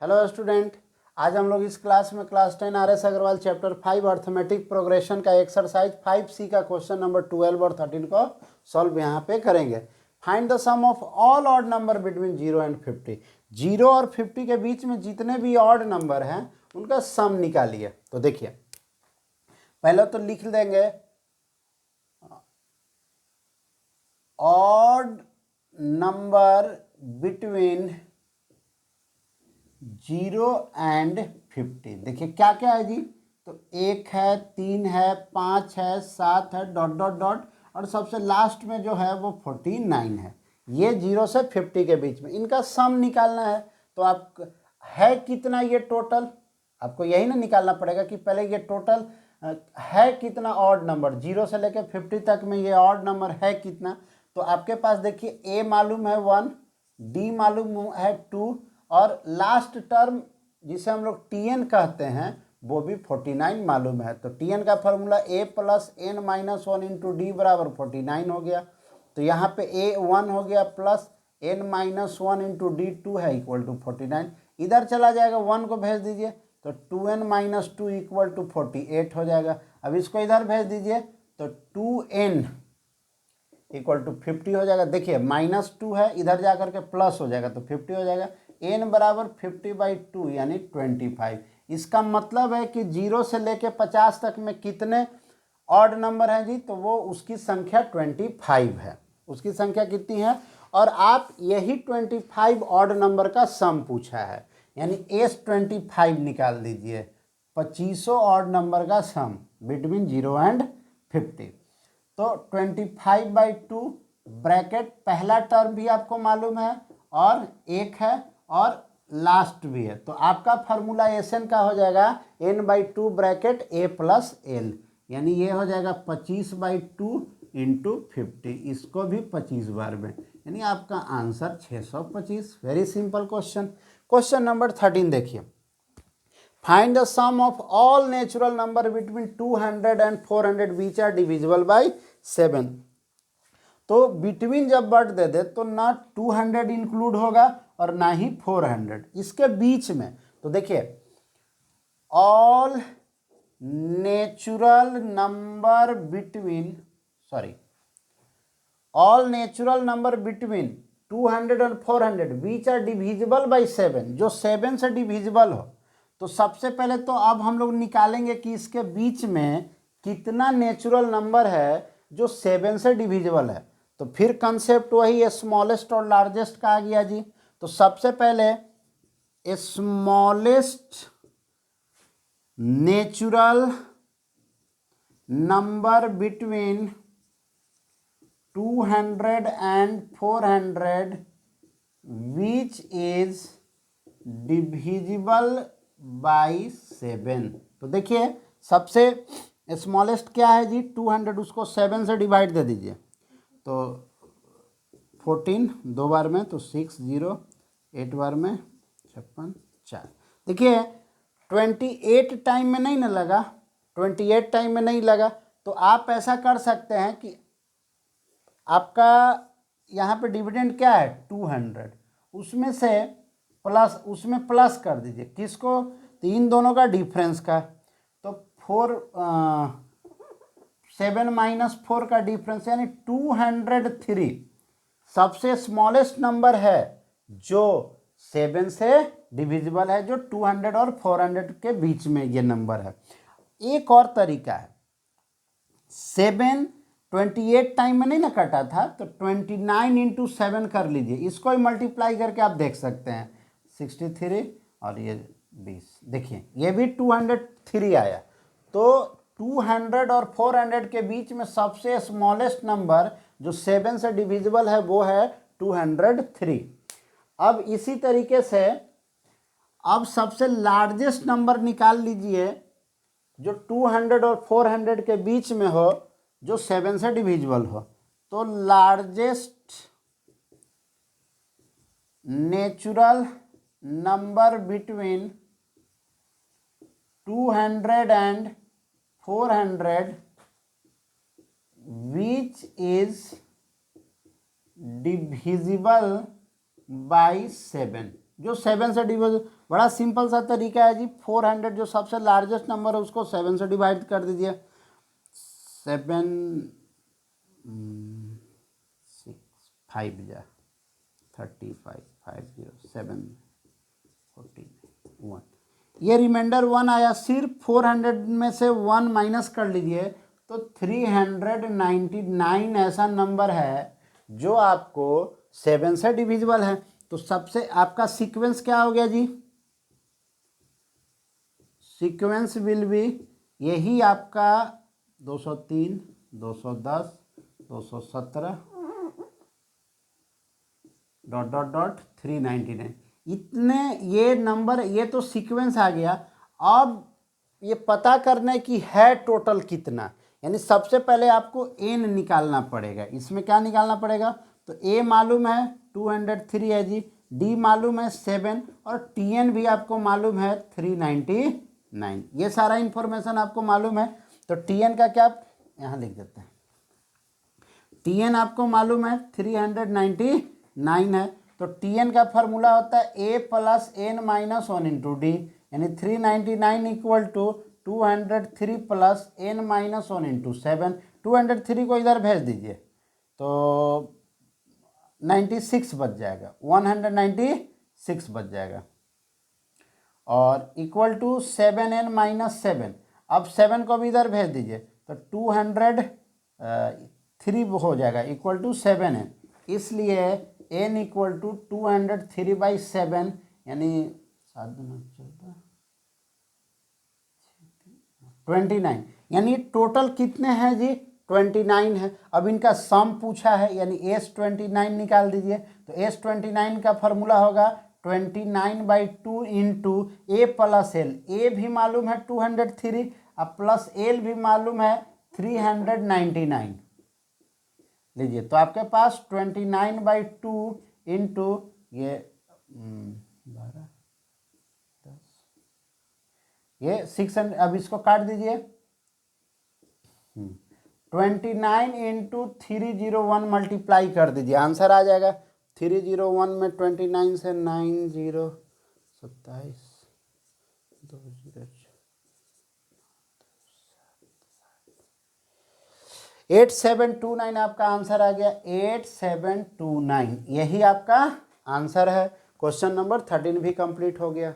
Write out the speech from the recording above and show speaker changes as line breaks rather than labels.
Hello student, आज हम लोग इस क्लास में class 10 RS Agarwal chapter 5 arithmetic progression का एक्सरसाइज 5C का क्वेश्चन नंबर 12 और 13 को सॉल्व यहाँ पे करेंगे। Find the sum of all odd number between 0 and 50। 0 और 50 के बीच में जितने भी ऑड नंबर हैं उनका सम निकालिए। तो देखिए, पहले तो लिख देंगे ऑड नंबर बिटवीन 0 एंड 50। देखिए क्या क्या है जी, तो 1 है, 3 है, 5 है, 7 है, डॉट डॉट डॉट, और सबसे लास्ट में जो है वो 49 है। ये 0 से 50 के बीच में इनका सम निकालना है। तो आप है कितना ये टोटल, आपको यही ना निकालना पड़ेगा कि पहले ये टोटल है कितना ऑड नंबर, 0 से लेकर 50 तक में ये ऑड नंबर है कितना। तो आपके पास देखिए ए मालूम है 1, डी मालूम है 2, और लास्ट टर्म जिसे हम लोग टीएन कहते हैं वो भी 49 मालूम है। तो टीएन का formula A plus N minus 1 into D बराबर 49 हो गया। तो यहाँ पे ए 1 हो गया plus N minus 1 into d 2 है इक्वल टू 49। इधर चला जाएगा, 1 को भेज दीजिए तो 2n माइनस 2 इक्वल टू 48 हो जाएगा। अब इसको इधर भेज दीजिए तो 2n इक्वल टू 50 हो जाएगा। देखिए -2 है, इधर जा करके प्लस हो जाएगा तो 50 हो जाएगा। n बराबर 50/2 यानी 25। इसका मतलब है कि 0 से लेके 50 तक में कितने ऑड नंबर हैं जी, तो वो उसकी संख्या 25 है। उसकी संख्या कितनी है, और आप यही 25 ऑड नंबर का सम पूछा है, यानी S25 निकाल दीजिए। 25 ऑड नंबर का सम बिटवीन 0 एंड 50। तो 25/2 ब्रैकेट पहला टर्म भी आपको मालूम है और एक है और लास्ट भी है। तो आपका फार्मूला एस एन का हो जाएगा n/2 bracket a plus L, यानी ये हो जाएगा 25/2 इंटू 50। इसको भी 25 बार में, यानी आपका answer 625। Very simple question. Question number 13 देखिए, find the sum of all natural number between 200 and 400 which are divisible by 7। तो बिटवीन जब वर्ड दे दे तो ना 200 इंक्लूड होगा और ना ही 400, इसके बीच में। तो देखिए all natural number between all natural number between 200 और 400 विच आर डिविजिबल बाय 7, जो 7 से डिविजिबल हो। तो सबसे पहले तो अब हम लोग निकालेंगे कि इसके बीच में कितना नेचुरल नंबर है जो 7 से डिविजिबल है। तो फिर कंसेप्ट वही स्मॉलेस्ट और लार्जेस्ट का आ गया जी। तो सबसे पहले smallest natural number between 200 and 400 which is divisible by 7। तो देखिए सबसे स्मॉलेस्ट क्या है जी, 200, उसको 7 से डिवाइड दे दीजिए तो 14 दो बार में, तो 6 0, 8 बार में 56 4। देखिए 28 टाइम में नहीं ना लगा, 28 टाइम में नहीं लगा। तो आप ऐसा कर सकते हैं कि आपका यहाँ पे डिविडेंड क्या है 200, उसमें से प्लस, उसमें प्लस कर दीजिए किसको, तो इन दोनों का डिफरेंस का। तो 7 माइनस 4 का डिफरेंस, यानी 203 सबसे स्मॉलेस्ट नंबर है जो 7 से डिविजिबल है, जो 200 और 400 के बीच में ये नंबर है। एक और तरीका है, 7 28 टाइम में नहीं ना कटा था, तो 29 इंटू 7 कर लीजिए, इसको ही मल्टीप्लाई करके आप देख सकते हैं 63 और ये 20। देखिए ये भी 203 आया। तो 200 और 400 के बीच में सबसे स्मॉलेस्ट नंबर जो 7 से डिविजिबल है वो है 203। अब इसी तरीके से अब सबसे लार्जेस्ट नंबर निकाल लीजिए जो 200 और 400 के बीच में हो, जो 7 से डिविजिबल हो। तो largest natural number between 200 and 400 which is divisible by 7, जो 7 से डिविजिबल। बड़ा सिंपल सा तरीका है जी। 400 जो सबसे लार्जेस्ट नंबर है उसको 7 से डिवाइड कर दीजिए। 7 6 5 जा 35 50 7 14 1, ये रिमाइंडर 1 आया। सिर्फ 400 में से 1 माइनस कर लीजिए तो 399 ऐसा नंबर है जो आपको 7 से डिविजिबल है। तो सबसे आपका सीक्वेंस क्या हो गया जी? सीक्वेंस विल बी यही आपका 203 210 217 डॉट डॉट डॉट 399 इतने ये नंबर, ये तो सीक्वेंस आ गया। अब ये पता करने की है टोटल कितना, यानी सबसे पहले आपको एन निकालना पड़ेगा। इसमें क्या निकालना पड़ेगा? तो ए मालूम है 203 है जी, डी मालूम है 7 और टीएन भी आपको मालूम है 399। ये सारा इंफॉर्मेशन आपको मालूम है। तो टीएन का क्या यहाँ लिख देते हैं। टीएन आपको मालूम है 399 है। तो टीएन का फार्मूला होता है A plus N minus 1 into D, यानी 399 equal to 203 plus N minus 1 into 7। 203 को इधर भेज दीजिए तो 96 बच जाएगा, 196 बच जाएगा। और इक्वल टू 7n माइनस 7, अब 7 को भी इधर भेज दीजिए तो 203 हो जाएगा इक्वल टू 7n। इसलिए n इक्वल टू 203/7, यानी 29, यानी टोटल कितने हैं जी? 29 है। अब इनका सम पूछा है, यानी S29 निकाल दीजिए। तो S29 का फॉर्मूला होगा 29/2 इंटू ए प्लस एल। ए भी मालूम है 203 और प्लस एल भी मालूम है 399। लीजिए तो आपके पास 29/2 इंटू ये 12 10 ये 600। अब इसको काट दीजिए। 29 इंटू 301 मल्टीप्लाई कर दीजिए, आंसर आ जाएगा। 301 में 29 से 90 27 20 8729 आपका आंसर आ गया। 8729 यही आपका आंसर है। क्वेश्चन नंबर 13 भी कंप्लीट हो गया।